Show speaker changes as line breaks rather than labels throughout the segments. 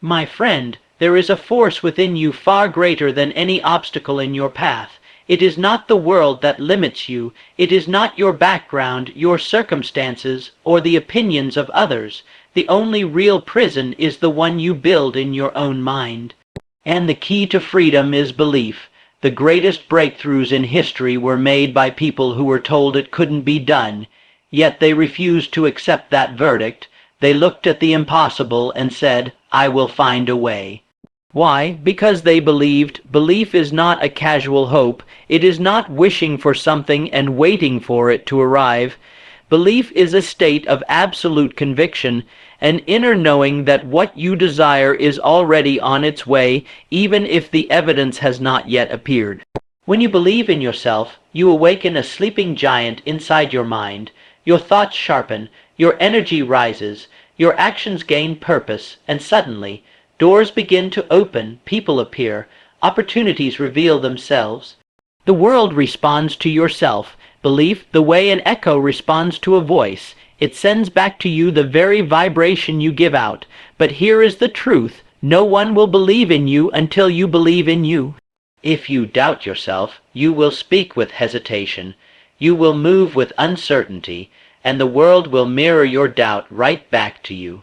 My friend, there is a force within you far greater than any obstacle in your path. It is not the world that limits you. It is not your background, your circumstances, or the opinions of others. The only real prison is the one you build in your own mind. And the key to freedom is belief. The greatest breakthroughs in history were made by people who were told it couldn't be done, yet they refused to accept that verdict. They looked at the impossible and said, "I will find a way." Why? Because they believed. Belief is not a casual hope. It is not wishing for something and waiting for it to arrive. Belief is a state of absolute conviction, an inner knowing that what you desire is already on its way, even if the evidence has not yet appeared. When you believe in yourself, you awaken a sleeping giant inside your mind. Your thoughts sharpen, your energy rises, your actions gain purpose, and suddenly, doors begin to open, people appear, opportunities reveal themselves. The world responds to your self-belief the way an echo responds to a voice. It sends back to you the very vibration you give out. But here is the truth: no one will believe in you until you believe in you. If you doubt yourself, you will speak with hesitation. You will move with uncertainty, and the world will mirror your doubt right back to you.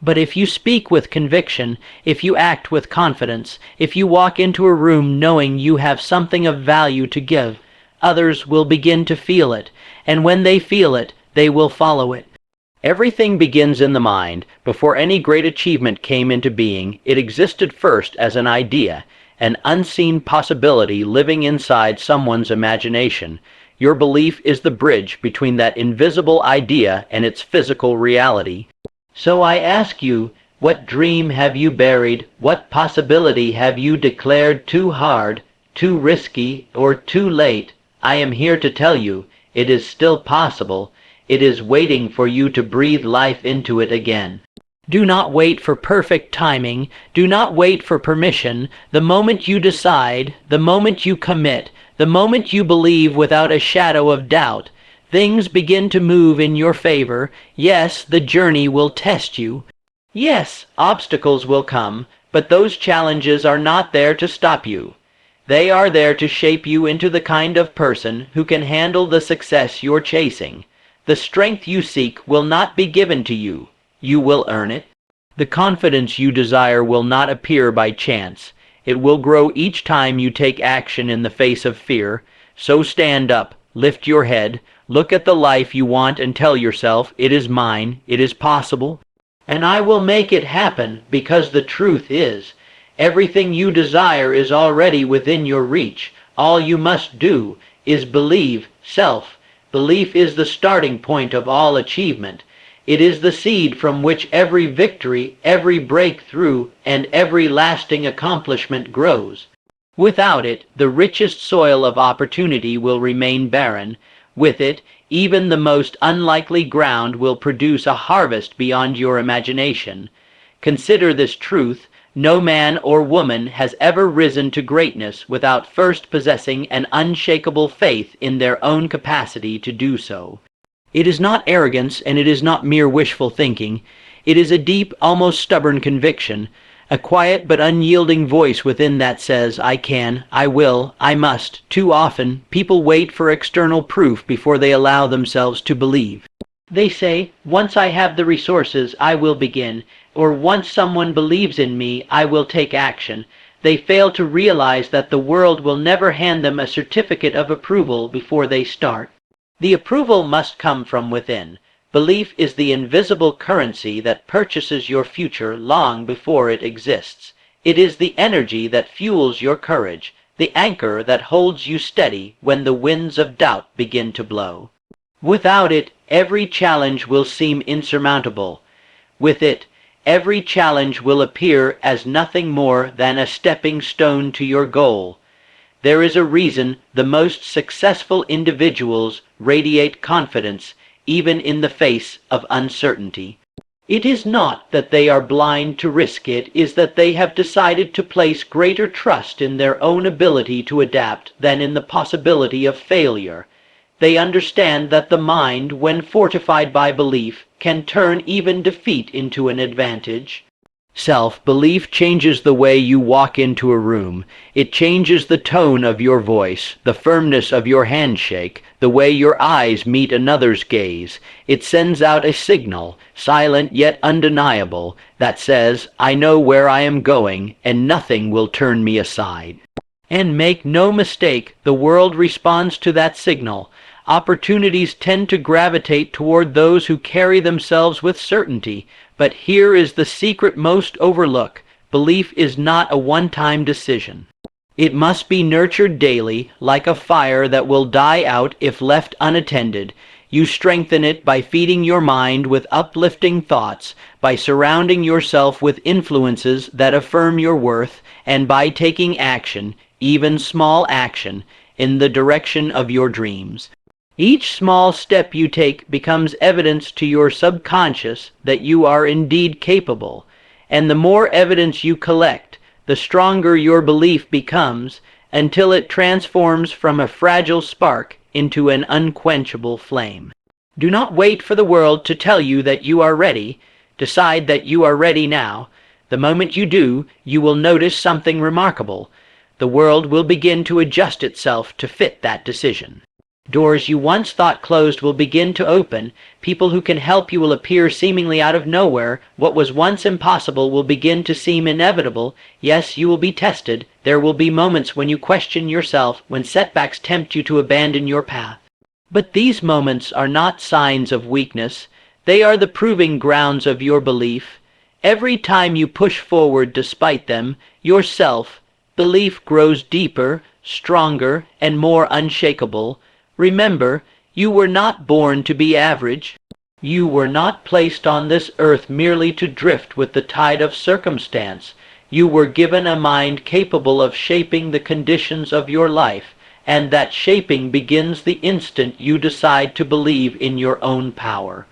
But if you speak with conviction, if you act with confidence, if you walk into a room knowing you have something of value to give, others will begin to feel it, and when they feel it, they will follow it. Everything begins in the mind. Before any great achievement came into being, it existed first as an idea, an unseen possibility living inside someone's imagination. Your belief is the bridge between that invisible idea and its physical reality. So I ask you, what dream have you buried? What possibility have you declared too hard, too risky, or too late? I am here to tell you, it is still possible. It is waiting for you to breathe life into it again. Do not wait for perfect timing. Do not wait for permission. The moment you decide, the moment you commit, the moment you believe without a shadow of doubt, things begin to move in your favor. Yes, the journey will test you. Yes, obstacles will come, but those challenges are not there to stop you. They are there to shape you into the kind of person who can handle the success you're chasing. The strength you seek will not be given to you. You will earn it. The confidence you desire will not appear by chance. It will grow each time you take action in the face of fear. So stand up, lift your head, look at the life you want and tell yourself, it is mine, it is possible, and I will make it happen, because the truth is, everything you desire is already within your reach. All you must do is believe. Self-belief is the starting point of all achievement. It is the seed from which every victory, every breakthrough, and every lasting accomplishment grows. Without it, the richest soil of opportunity will remain barren. With it, even the most unlikely ground will produce a harvest beyond your imagination. Consider this truth: no man or woman has ever risen to greatness without first possessing an unshakable faith in their own capacity to do so. It is not arrogance, and it is not mere wishful thinking. It is a deep, almost stubborn conviction, a quiet but unyielding voice within that says, I can, I will, I must. Too often, people wait for external proof before they allow themselves to believe. They say, once I have the resources, I will begin, or once someone believes in me, I will take action. They fail to realize that the world will never hand them a certificate of approval before they start. The approval must come from within. Belief is the invisible currency that purchases your future long before it exists. It is the energy that fuels your courage, the anchor that holds you steady when the winds of doubt begin to blow. Without it, every challenge will seem insurmountable. With it, every challenge will appear as nothing more than a stepping stone to your goal. There is a reason the most successful individuals radiate confidence even in the face of uncertainty. It is not that they are blind to risk, it is that they have decided to place greater trust in their own ability to adapt than in the possibility of failure. They understand that the mind, when fortified by belief, can turn even defeat into an advantage. Self-belief changes the way you walk into a room. It changes the tone of your voice, the firmness of your handshake, the way your eyes meet another's gaze. It sends out a signal, silent yet undeniable, that says, "I know where I am going, and nothing will turn me aside." And make no mistake, the world responds to that signal. Opportunities tend to gravitate toward those who carry themselves with certainty. But here is the secret most overlooked. Belief is not a one-time decision. It must be nurtured daily, like a fire that will die out if left unattended. You strengthen it by feeding your mind with uplifting thoughts, by surrounding yourself with influences that affirm your worth, and by taking action, even small action, in the direction of your dreams. Each small step you take becomes evidence to your subconscious that you are indeed capable, and the more evidence you collect, the stronger your belief becomes, until it transforms from a fragile spark into an unquenchable flame. Do not wait for the world to tell you that you are ready. Decide that you are ready now. The moment you do, you will notice something remarkable. The world will begin to adjust itself to fit that decision. Doors you once thought closed will begin to open. People who can help you will appear seemingly out of nowhere. What was once impossible will begin to seem inevitable. Yes, you will be tested. There will be moments when you question yourself, when setbacks tempt you to abandon your path. But these moments are not signs of weakness. They are the proving grounds of your belief. Every time you push forward despite them, your self-belief grows deeper, stronger, and more unshakable. Remember, you were not born to be average. You were not placed on this earth merely to drift with the tide of circumstance. You were given a mind capable of shaping the conditions of your life, and that shaping begins the instant you decide to believe in your own power.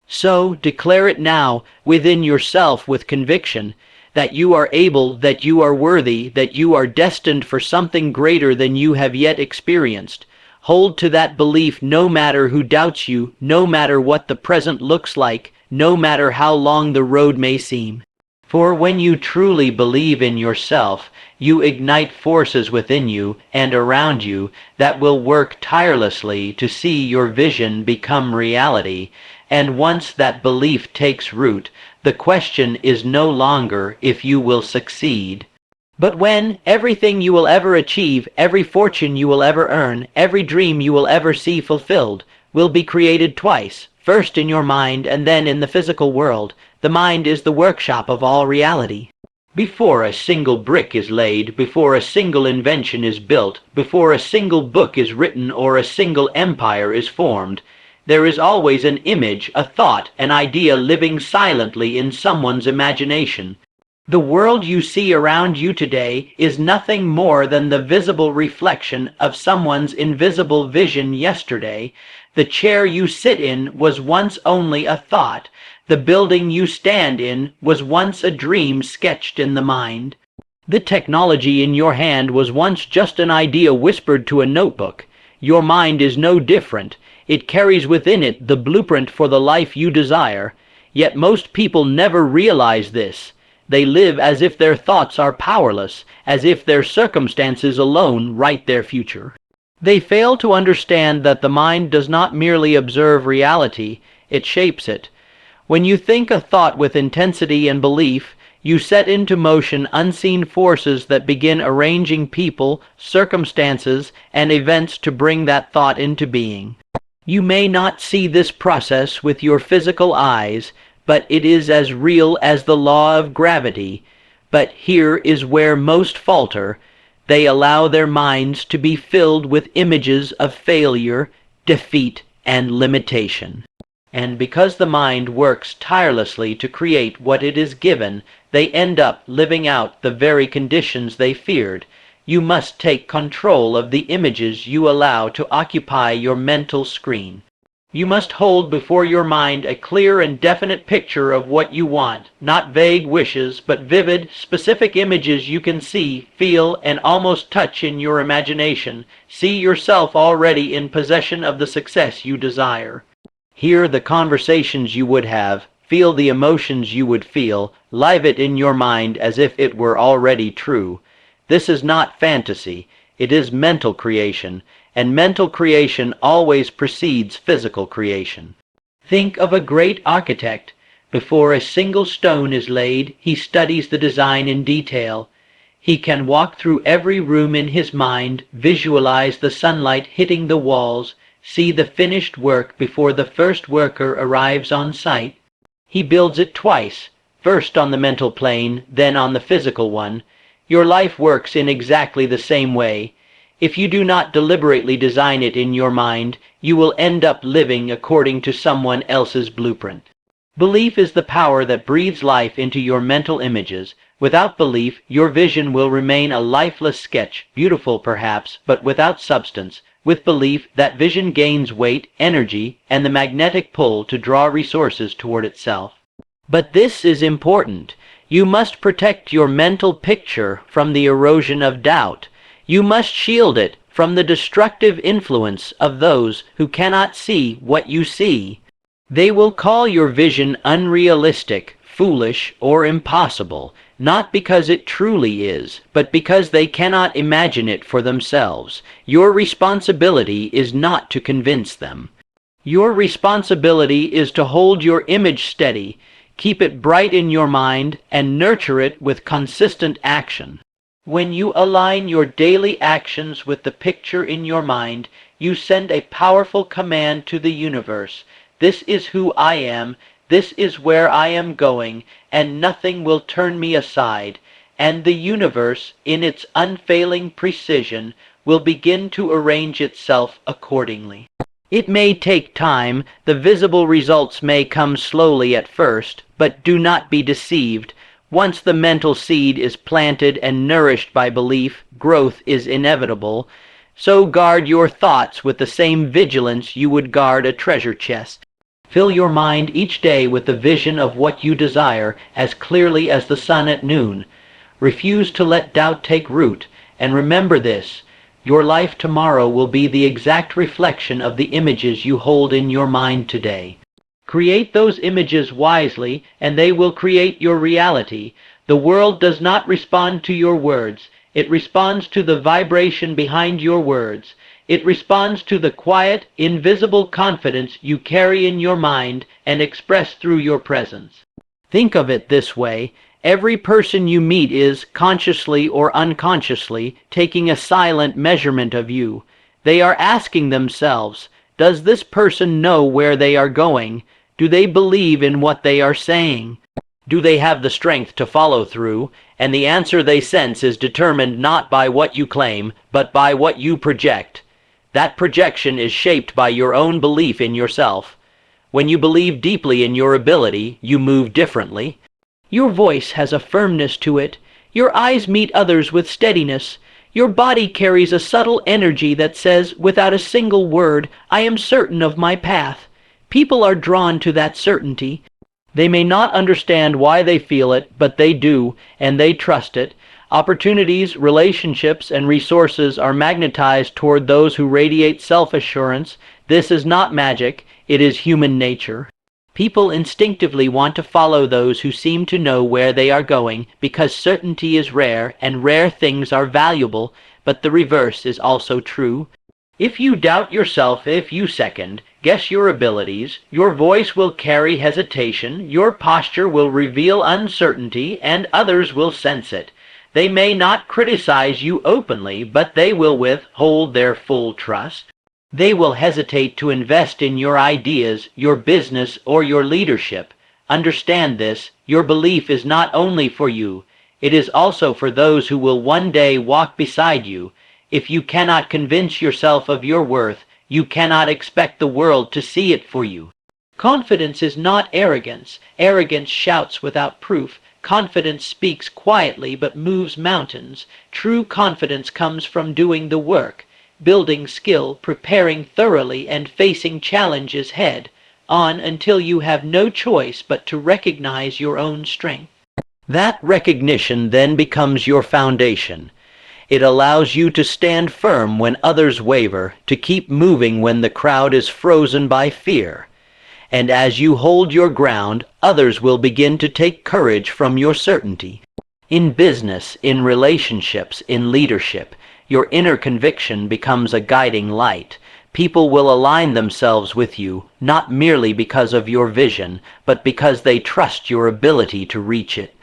So declare it now within yourself with conviction, that you are able, that you are worthy, that you are destined for something greater than you have yet experienced. Hold to that belief no matter who doubts you, no matter what the present looks like, no matter how long the road may seem. For when you truly believe in yourself, you ignite forces within you and around you that will work tirelessly to see your vision become reality. And once that belief takes root, the question is no longer if you will succeed, but when everything you will ever achieve, every fortune you will ever earn, every dream you will ever see fulfilled, will be created twice, first in your mind and then in the physical world. The mind is the workshop of all reality. Before a single brick is laid, before a single invention is built, before a single book is written or a single empire is formed, there is always an image, a thought, an idea living silently in someone's imagination. The world you see around you today is nothing more than the visible reflection of someone's invisible vision yesterday. The chair you sit in was once only a thought. The building you stand in was once a dream sketched in the mind. The technology in your hand was once just an idea whispered to a notebook. Your mind is no different. It carries within it the blueprint for the life you desire. Yet most people never realize this. They live as if their thoughts are powerless, as if their circumstances alone write their future. They fail to understand that the mind does not merely observe reality, it shapes it. When you think a thought with intensity and belief, you set into motion unseen forces that begin arranging people, circumstances, and events to bring that thought into being. You may not see this process with your physical eyes, but it is as real as the law of gravity. But here is where most falter. They allow their minds to be filled with images of failure, defeat, and limitation. And because the mind works tirelessly to create what it is given, they end up living out the very conditions they feared. You must take control of the images you allow to occupy your mental screen. You must hold before your mind a clear and definite picture of what you want, not vague wishes, but vivid, specific images you can see, feel, and almost touch in your imagination. See yourself already in possession of the success you desire. Hear the conversations you would have, Feel the emotions you would feel, live it in your mind as if it were already true. This is not fantasy, it is mental creation, and mental creation always precedes physical creation. Think of a great architect. Before a single stone is laid, he studies the design in detail. He can walk through every room in his mind, visualize the sunlight hitting the walls, see the finished work before the first worker arrives on site. He builds it twice, first on the mental plane, then on the physical one. Your life works in exactly the same way. If you do not deliberately design it in your mind, you will end up living according to someone else's blueprint. Belief is the power that breathes life into your mental images. Without belief, your vision will remain a lifeless sketch, beautiful perhaps, but without substance. With belief, that vision gains weight, energy, and the magnetic pull to draw resources toward itself. But this is important. You must protect your mental picture from the erosion of doubt. You must shield it from the destructive influence of those who cannot see what you see. They will call your vision unrealistic, foolish, or impossible, not because it truly is, but because they cannot imagine it for themselves. Your responsibility is not to convince them. Your responsibility is to hold your image steady, keep it bright in your mind, and nurture it with consistent action. When you align your daily actions with the picture in your mind, you send a powerful command to the universe. This is who I am, this is where I am going, and nothing will turn me aside. And the universe, in its unfailing precision, will begin to arrange itself accordingly. It may take time, the visible results may come slowly at first, but do not be deceived. Once the mental seed is planted and nourished by belief, growth is inevitable. So guard your thoughts with the same vigilance you would guard a treasure chest. Fill your mind each day with the vision of what you desire as clearly as the sun at noon. Refuse to let doubt take root, and remember this: your life tomorrow will be the exact reflection of the images you hold in your mind today. Create those images wisely, and they will create your reality. The world does not respond to your words. It responds to the vibration behind your words. It responds to the quiet, invisible confidence you carry in your mind and express through your presence. Think of it this way: every person you meet is, consciously or unconsciously, taking a silent measurement of you. They are asking themselves, does this person know where they are going? Do they believe in what they are saying? Do they have the strength to follow through? And the answer they sense is determined not by what you claim, but by what you project. That projection is shaped by your own belief in yourself. When you believe deeply in your ability, you move differently. Your voice has a firmness to it. Your eyes meet others with steadiness. Your body carries a subtle energy that says, without a single word, I am certain of my path. People are drawn to that certainty. They may not understand why they feel it, but they do, and they trust it. Opportunities, relationships, and resources are magnetized toward those who radiate self-assurance. This is not magic, it is human nature. People instinctively want to follow those who seem to know where they are going, because certainty is rare, and rare things are valuable, but the reverse is also true. If you doubt yourself a few seconds, guess your abilities, your voice will carry hesitation, your posture will reveal uncertainty, and others will sense it. They may not criticize you openly, but they will withhold their full trust. They will hesitate to invest in your ideas, your business, or your leadership. Understand this: your belief is not only for you, it is also for those who will one day walk beside you. If you cannot convince yourself of your worth, you cannot expect the world to see it for you. Confidence is not arrogance. Arrogance shouts without proof. Confidence speaks quietly but moves mountains. True confidence comes from doing the work, building skill, preparing thoroughly, and facing challenges head on until you have no choice but to recognize your own strength. That recognition then becomes your foundation. It allows you to stand firm when others waver, to keep moving when the crowd is frozen by fear. And as you hold your ground, others will begin to take courage from your certainty. In business, in relationships, in leadership, your inner conviction becomes a guiding light. People will align themselves with you, not merely because of your vision, but because they trust your ability to reach it.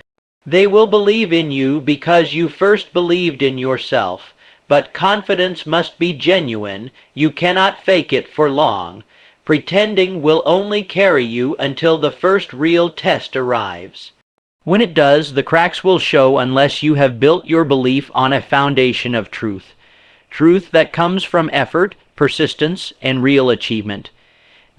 They will believe in you because you first believed in yourself. But confidence must be genuine. You cannot fake it for long. Pretending will only carry you until the first real test arrives. When it does, the cracks will show unless you have built your belief on a foundation of truth. Truth that comes from effort, persistence, and real achievement.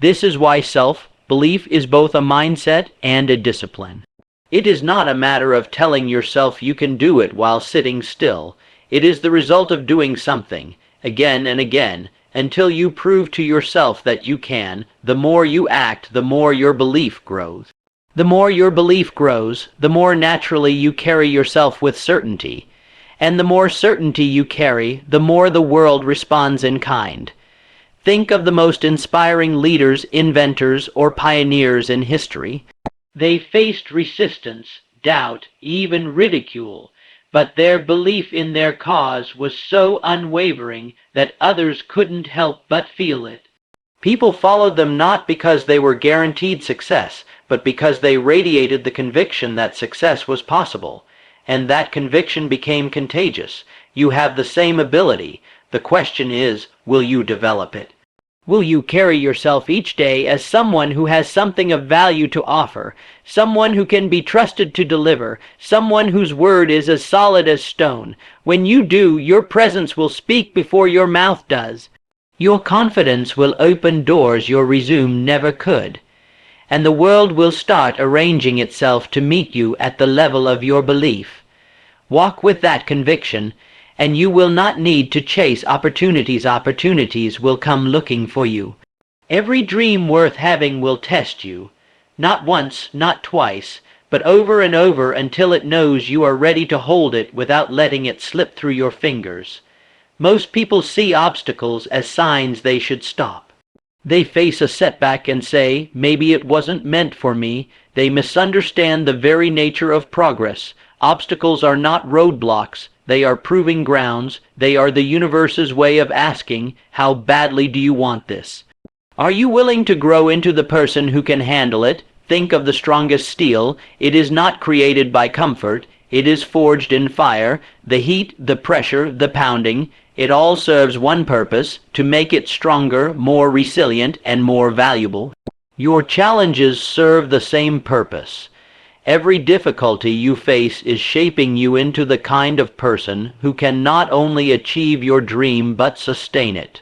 This is why self-belief is both a mindset and a discipline. It is not a matter of telling yourself you can do it while sitting still. It is the result of doing something, again and again, until you prove to yourself that you can. The more you act, the more your belief grows. The more your belief grows, the more naturally you carry yourself with certainty. And the more certainty you carry, the more the world responds in kind. Think of the most inspiring leaders, inventors, or pioneers in history. They faced resistance, doubt, even ridicule, but their belief in their cause was so unwavering that others couldn't help but feel it. People followed them not because they were guaranteed success, but because they radiated the conviction that success was possible. And that conviction became contagious. You have the same ability. The question is, will you develop it? Will you carry yourself each day as someone who has something of value to offer, someone who can be trusted to deliver, someone whose word is as solid as stone? When you do, your presence will speak before your mouth does. Your confidence will open doors your resume never could. And the world will start arranging itself to meet you at the level of your belief. Walk with that conviction, and you will not need to chase opportunities. Opportunities will come looking for you. Every dream worth having will test you, not once, not twice, but over and over until it knows you are ready to hold it without letting it slip through your fingers. Most people see obstacles as signs they should stop. They face a setback and say, maybe it wasn't meant for me. They misunderstand the very nature of progress. Obstacles are not roadblocks. They are proving grounds. They are the universe's way of asking, how badly do you want this? Are you willing to grow into the person who can handle it? Think of the strongest steel. It is not created by comfort. It is forged in fire. The heat, the pressure, the pounding, it all serves one purpose, to make it stronger, more resilient, and more valuable. Your challenges serve the same purpose. Every difficulty you face is shaping you into the kind of person who can not only achieve your dream but sustain it.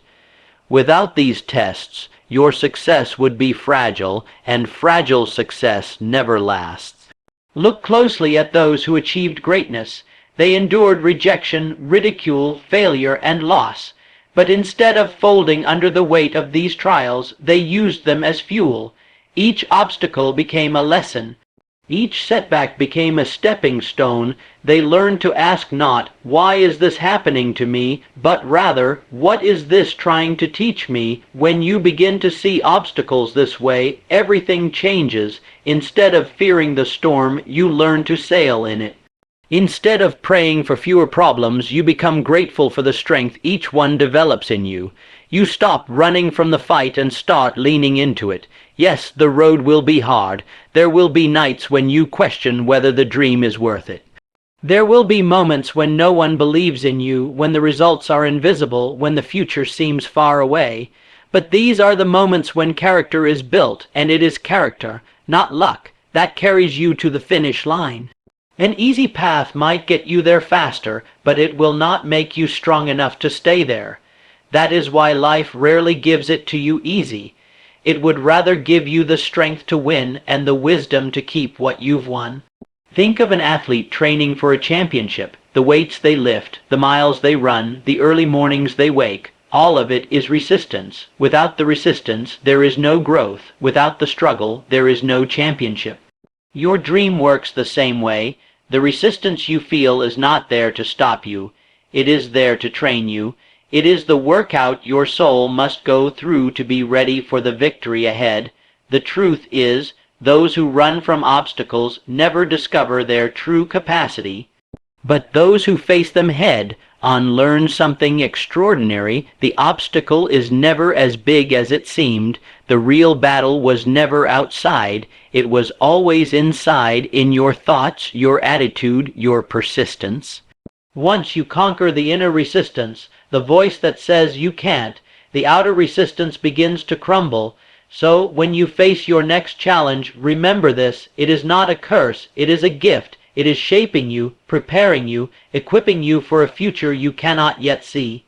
Without these tests, your success would be fragile, and fragile success never lasts. Look closely at those who achieved greatness. They endured rejection, ridicule, failure, and loss. But instead of folding under the weight of these trials, they used them as fuel. Each obstacle became a lesson. Each setback became a stepping stone. They learned to ask not, why is this happening to me, but rather, what is this trying to teach me? When you begin to see obstacles this way, everything changes. Instead of fearing the storm, you learn to sail in it. Instead of praying for fewer problems, you become grateful for the strength each one develops in you. You stop running from the fight and start leaning into it. Yes, the road will be hard. There will be nights when you question whether the dream is worth it. There will be moments when no one believes in you, when the results are invisible, when the future seems far away. But these are the moments when character is built, and it is character, not luck, that carries you to the finish line. An easy path might get you there faster, but it will not make you strong enough to stay there. That is why life rarely gives it to you easy. It would rather give you the strength to win and the wisdom to keep what you've won. Think of an athlete training for a championship. The weights they lift, the miles they run, the early mornings they wake, all of it is resistance. Without the resistance, there is no growth. Without the struggle, there is no championship. Your dream works the same way. The resistance you feel is not there to stop you. It is there to train you. It is the workout your soul must go through to be ready for the victory ahead. The truth is, those who run from obstacles never discover their true capacity, but those who face them head on learn something extraordinary. The obstacle is never as big as it seemed. The real battle was never outside. It was always inside, in your thoughts, your attitude, your persistence. Once you conquer the inner resistance, the voice that says you can't, the outer resistance begins to crumble. So when you face your next challenge, remember this: it is not a curse, it is a gift. It is shaping you, preparing you, equipping you for a future you cannot yet see.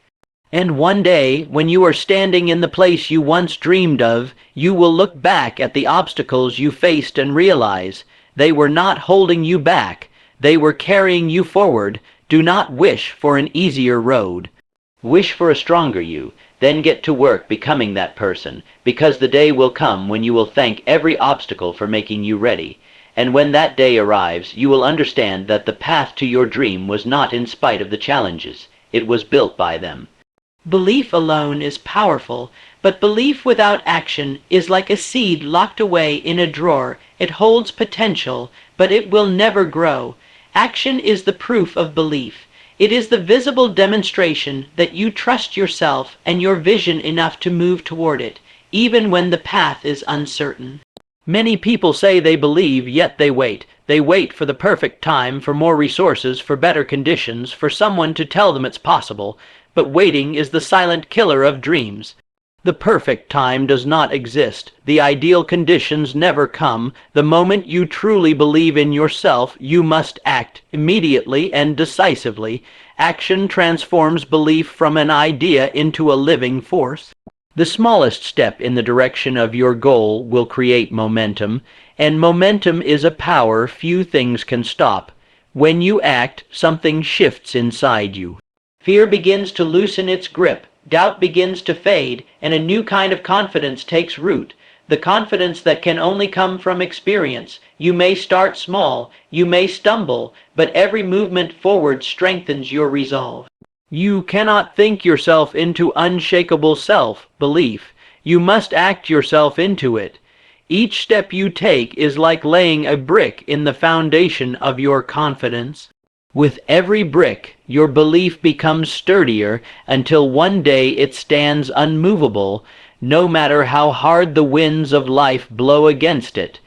And one day, when you are standing in the place you once dreamed of, you will look back at the obstacles you faced and realize they were not holding you back, they were carrying you forward. Do not wish for an easier road. Wish for a stronger you, then get to work becoming that person, because the day will come when you will thank every obstacle for making you ready. And when that day arrives, you will understand that the path to your dream was not in spite of the challenges. It was built by them. Belief alone is powerful, but belief without action is like a seed locked away in a drawer. It holds potential, but it will never grow. Action is the proof of belief. It is the visible demonstration that you trust yourself and your vision enough to move toward it, even when the path is uncertain. Many people say they believe, yet they wait. They wait for the perfect time, for more resources, for better conditions, for someone to tell them it's possible. But waiting is the silent killer of dreams. The perfect time does not exist. The ideal conditions never come. The moment you truly believe in yourself, you must act immediately and decisively. Action transforms belief from an idea into a living force. The smallest step in the direction of your goal will create momentum, and momentum is a power few things can stop. When you act, something shifts inside you. Fear begins to loosen its grip, doubt begins to fade, and a new kind of confidence takes root. The confidence that can only come from experience. You may start small, you may stumble, but every movement forward strengthens your resolve. You cannot think yourself into unshakable self-belief. You must act yourself into it. Each step you take is like laying a brick in the foundation of your confidence. With every brick, your belief becomes sturdier until one day it stands unmovable, no matter how hard the winds of life blow against it.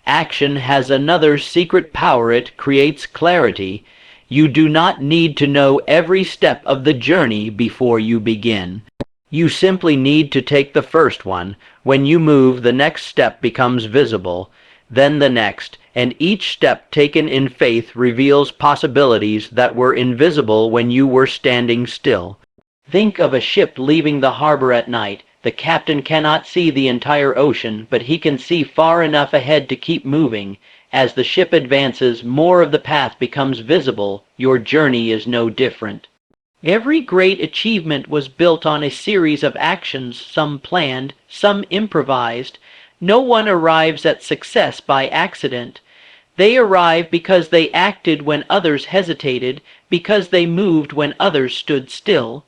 Action has another secret power. It creates clarity. You do not need to know every step of the journey before you begin. You simply need to take the first one. When you move, the next step becomes visible, then the next, and each step taken in faith reveals possibilities that were invisible when you were standing still. Think of a ship leaving the harbor at night. The captain cannot see the entire ocean, but he can see far enough ahead to keep moving. As the ship advances, more of the path becomes visible. Your journey is no different. Every great achievement was built on a series of actions, some planned, some improvised. No one arrives at success by accident. They arrive because they acted when others hesitated, because they moved when others stood still.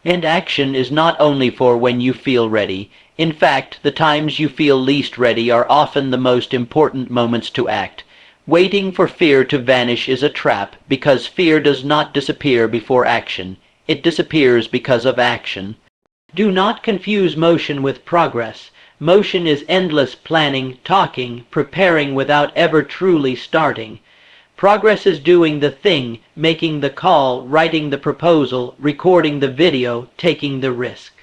And action is not only for when you feel ready. In fact, the times you feel least ready are often the most important moments to act. Waiting for fear to vanish is a trap, because fear does not disappear before action. It disappears because of action. Do not confuse motion with progress. Motion is endless planning, talking, preparing without ever truly starting. Progress is doing the thing, making the call, writing the proposal, recording the video, taking the risk.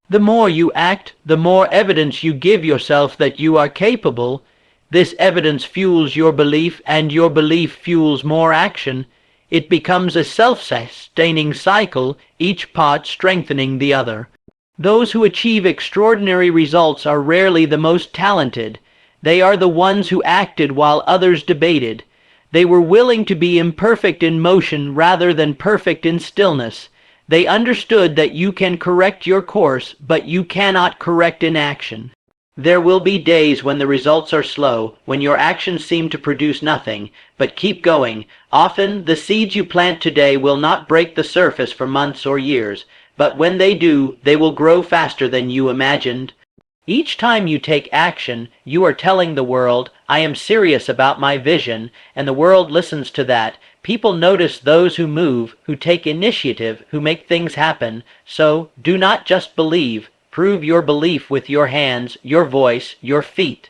The more you act, the more evidence you give yourself that you are capable. This evidence fuels your belief, and your belief fuels more action. It becomes a self-sustaining cycle, each part strengthening the other. Those who achieve extraordinary results are rarely the most talented. They are the ones who acted while others debated. They were willing to be imperfect in motion rather than perfect in stillness. They understood that you can correct your course, but you cannot correct inaction. There will be days when the results are slow, when your actions seem to produce nothing, but keep going. Often, the seeds you plant today will not break the surface for months or years, but when they do, they will grow faster than you imagined. Each time you take action, you are telling the world, I am serious about my vision, and the world listens to that. People notice those who move, who take initiative, who make things happen. So, do not just believe. Prove your belief with your hands, your voice, your feet.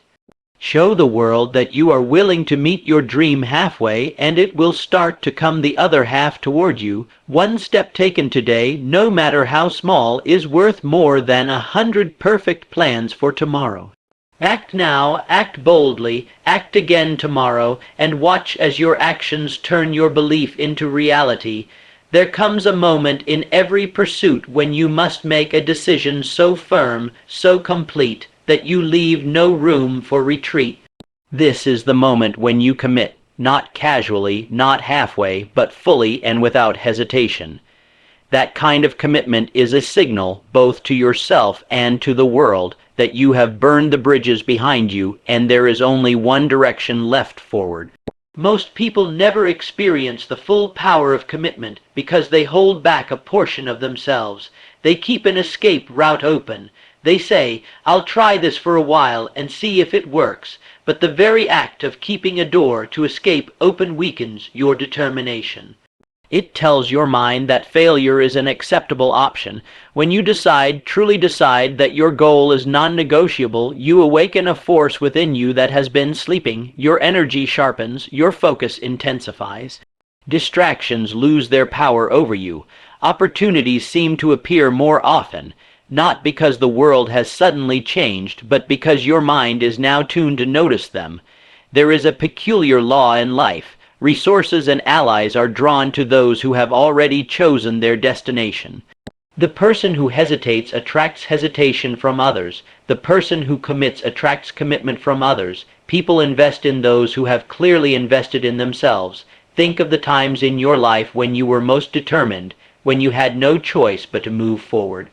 Show the world that you are willing to meet your dream halfway, and it will start to come the other half toward you. One step taken today, no matter how small, is worth more than 100 perfect plans for tomorrow. Act now, act boldly, act again tomorrow, and watch as your actions turn your belief into reality. There comes a moment in every pursuit when you must make a decision so firm, so complete, that you leave no room for retreat. This is the moment when you commit, not casually, not halfway, but fully and without hesitation. That kind of commitment is a signal, both to yourself and to the world, that you have burned the bridges behind you and there is only one direction left forward. Most people never experience the full power of commitment because they hold back a portion of themselves. They keep an escape route open. They say, I'll try this for a while and see if it works, but the very act of keeping a door to escape open weakens your determination. It tells your mind that failure is an acceptable option. When you truly decide that your goal is non-negotiable, you awaken a force within you that has been sleeping. Your energy sharpens, your focus intensifies. Distractions lose their power over you. Opportunities seem to appear more often. Not because the world has suddenly changed, but because your mind is now tuned to notice them. There is a peculiar law in life. Resources and allies are drawn to those who have already chosen their destination. The person who hesitates attracts hesitation from others. The person who commits attracts commitment from others. People invest in those who have clearly invested in themselves. Think of the times in your life when you were most determined, when you had no choice but to move forward.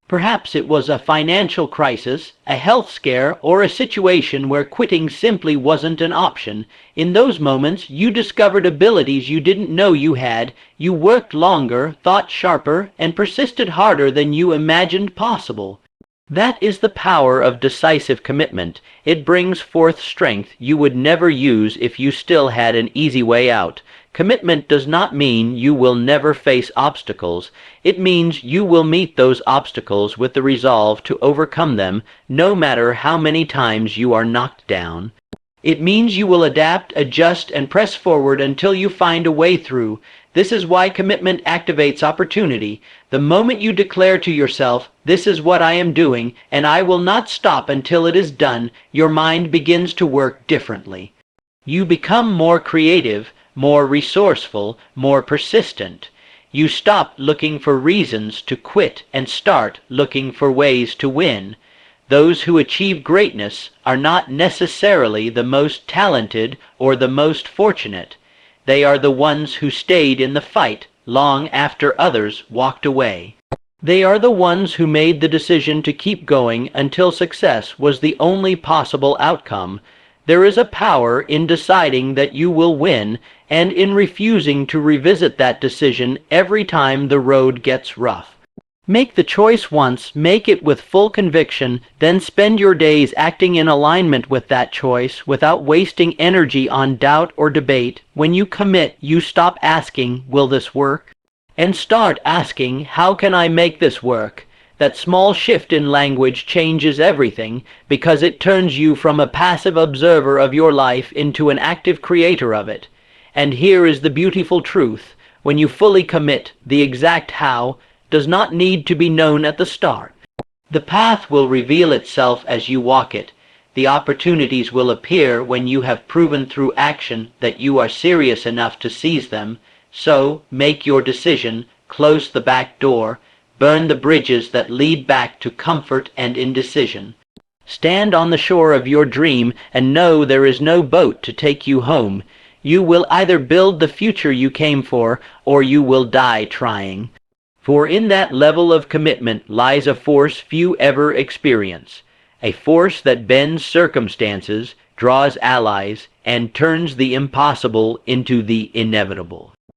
Perhaps it was a financial crisis, a health scare, or a situation where quitting simply wasn't an option. In those moments, you discovered abilities you didn't know you had. You worked longer, thought sharper, and persisted harder than you imagined possible. That is the power of decisive commitment. It brings forth strength you would never use if you still had an easy way out. Commitment does not mean you will never face obstacles. It means you will meet those obstacles with the resolve to overcome them, no matter how many times you are knocked down. It means you will adapt, adjust, and press forward until you find a way through. This is why commitment activates opportunity. The moment you declare to yourself, this is what I am doing, and I will not stop until it is done, your mind begins to work differently. You become more creative, more resourceful, more persistent. You stop looking for reasons to quit and start looking for ways to win. Those who achieve greatness are not necessarily the most talented or the most fortunate. They are the ones who stayed in the fight long after others walked away. They are the ones who made the decision to keep going until success was the only possible outcome. There is a power in deciding that you will win and in refusing to revisit that decision every time the road gets rough. Make the choice once, make it with full conviction, then spend your days acting in alignment with that choice without wasting energy on doubt or debate. When you commit, you stop asking, will this work? And start asking, how can I make this work? That small shift in language changes everything because it turns you from a passive observer of your life into an active creator of it. And here is the beautiful truth. When you fully commit, the exact how does not need to be known at the start. The path will reveal itself as you walk it. The opportunities will appear when you have proven through action that you are serious enough to seize them. So, make your decision, close the back door, burn the bridges that lead back to comfort and indecision. Stand on the shore of your dream and know there is no boat to take you home. You will either build the future you came for, or you will die trying. For in that level of commitment lies a force few ever experience, a force that bends circumstances, draws allies, and turns the impossible into the inevitable.